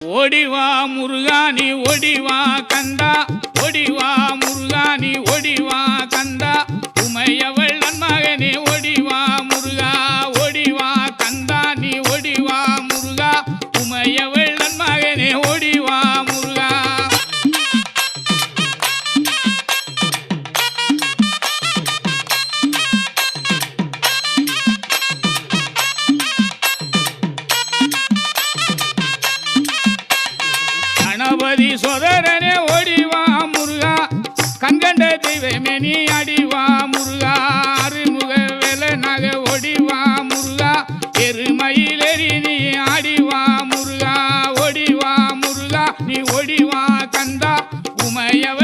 ஓடிவா முருகா நீ ஓடிவா கந்தா, ஓடிவா முருகா நீ ஓடிவா கந்தா, உமையவள் நன்மகனே ஓடிவா முருகா, ஓடிவா கந்தா நீ ஓடிவா முருகா, உமையவள் நன்மகனே ஓடிவா முருகா. கணபதி சோதரனே ஓடிவா முருகா, கண்கண்ட தெய்வமே நீ அடிவா முருகா, அருமுக வேலனாக ஓடிவா முருகா, எருமயிலேறி நீ ஆடிவா முருகா, ஓடிவா முருகா நீ ஓடிவா கந்தா, உமையவ